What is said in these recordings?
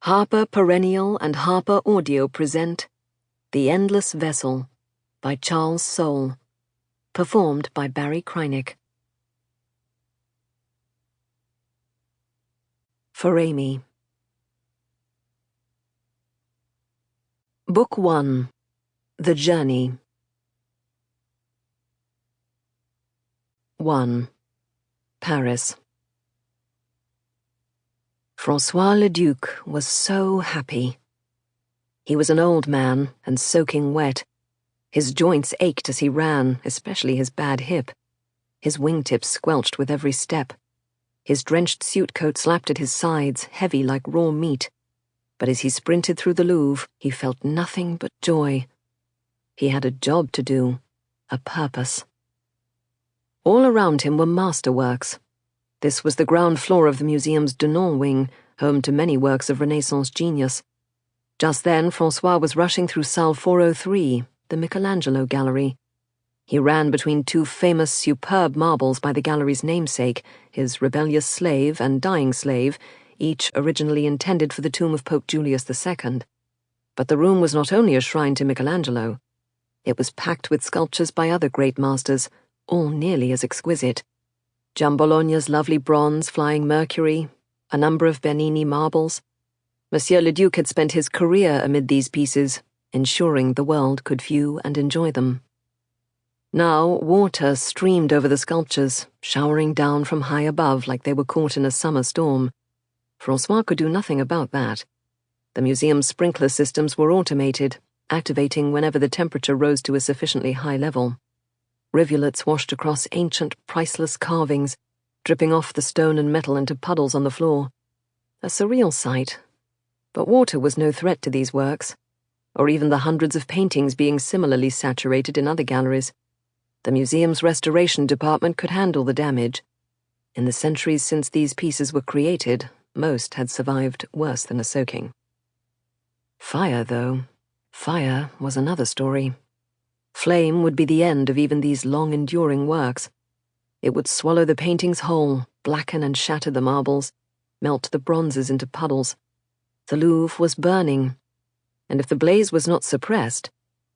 Harper Perennial and HarperAudio present The Endless Vessel by Soule, performed by Barrie Kreinik. For Amy. Book 1. The Journey. 1. Paris. François le Duc was so happy. He was an old man and soaking wet. His joints ached as he ran, especially his bad hip. His wingtips squelched with every step. His drenched suit coat slapped at his sides, heavy like raw meat. But as he sprinted through the Louvre, he felt nothing but joy. He had a job to do, a purpose. All around him were masterworks. This was the ground floor of the museum's Denon wing, home to many works of Renaissance genius. Just then, François was rushing through Salle 403, the Michelangelo Gallery. He ran between two famous, superb marbles by the gallery's namesake, his rebellious slave and dying slave, each originally intended for the tomb of Pope Julius II. But the room was not only a shrine to Michelangelo. It was packed with sculptures by other great masters, all nearly as exquisite. Giambologna's lovely bronze Flying Mercury, a number of Bernini marbles. Monsieur le Duc had spent his career amid these pieces, ensuring the world could view and enjoy them. Now water streamed over the sculptures, showering down from high above like they were caught in a summer storm. François could do nothing about that. The museum's sprinkler systems were automated, activating whenever the temperature rose to a sufficiently high level. Rivulets washed across ancient, priceless carvings, dripping off the stone and metal into puddles on the floor. A surreal sight. But water was no threat to these works, or even the hundreds of paintings being similarly saturated in other galleries. The museum's restoration department could handle the damage. In the centuries since these pieces were created, most had survived worse than a soaking. Fire, though. Fire was another story. Flame would be the end of even these long-enduring works. It would swallow the paintings whole, blacken and shatter the marbles, melt the bronzes into puddles. The Louvre was burning, and if the blaze was not suppressed,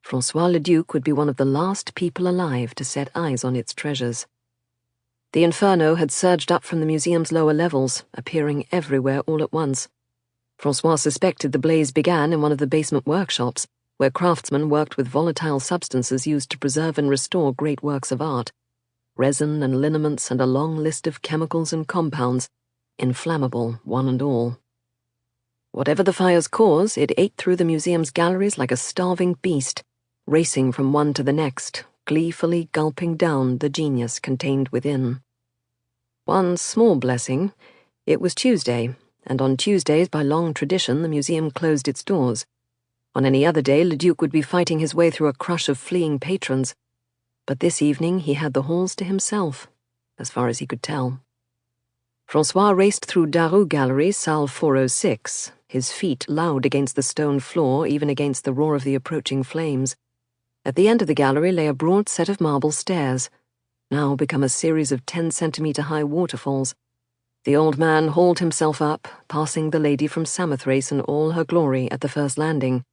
François le Duc would be one of the last people alive to set eyes on its treasures. The inferno had surged up from the museum's lower levels, appearing everywhere all at once. François suspected the blaze began in one of the basement workshops, where craftsmen worked with volatile substances used to preserve and restore great works of art. Resin and liniments and a long list of chemicals and compounds, inflammable one and all. Whatever the fire's cause, it ate through the museum's galleries like a starving beast, racing from one to the next, gleefully gulping down the genius contained within. One small blessing: it was Tuesday, and on Tuesdays, by long tradition, the museum closed its doors. On any other day, le Duc would be fighting his way through a crush of fleeing patrons. But this evening he had the halls to himself, as far as he could tell. François raced through Daru Gallery, Salle 406, his feet loud against the stone floor, even against the roar of the approaching flames. At the end of the gallery lay a broad set of marble stairs, now become a series of 10-centimeter-high waterfalls. The old man hauled himself up, passing the lady from Samothrace in all her glory at the first landing.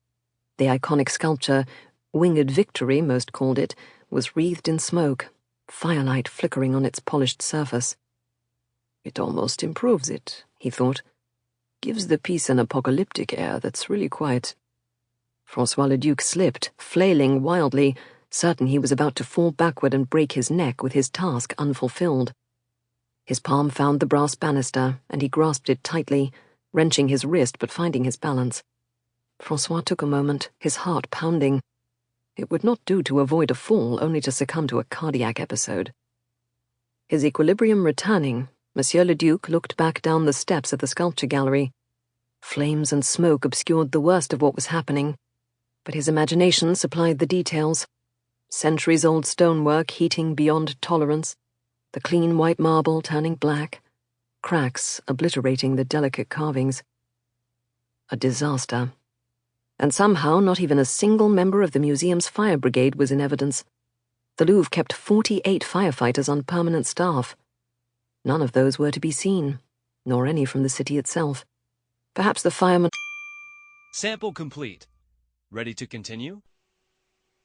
The iconic sculpture, Winged Victory most called it, was wreathed in smoke, firelight flickering on its polished surface. It almost improves it, he thought. Gives the piece an apocalyptic air that's really quite... François le Duc slipped, flailing wildly, certain he was about to fall backward and break his neck with his task unfulfilled. His palm found the brass banister, and he grasped it tightly, wrenching his wrist but finding his balance. François took a moment, his heart pounding. It would not do to avoid a fall, only to succumb to a cardiac episode. His equilibrium returning, Monsieur le Duc looked back down the steps of the sculpture gallery. Flames and smoke obscured the worst of what was happening, but his imagination supplied the details. Centuries-old stonework heating beyond tolerance, the clean white marble turning black, cracks obliterating the delicate carvings. A disaster. And somehow not even a single member of the museum's fire brigade was in evidence. The Louvre kept 48 firefighters on permanent staff. None of those were to be seen, nor any from the city itself. Perhaps the firemen... Sample complete. Ready to continue?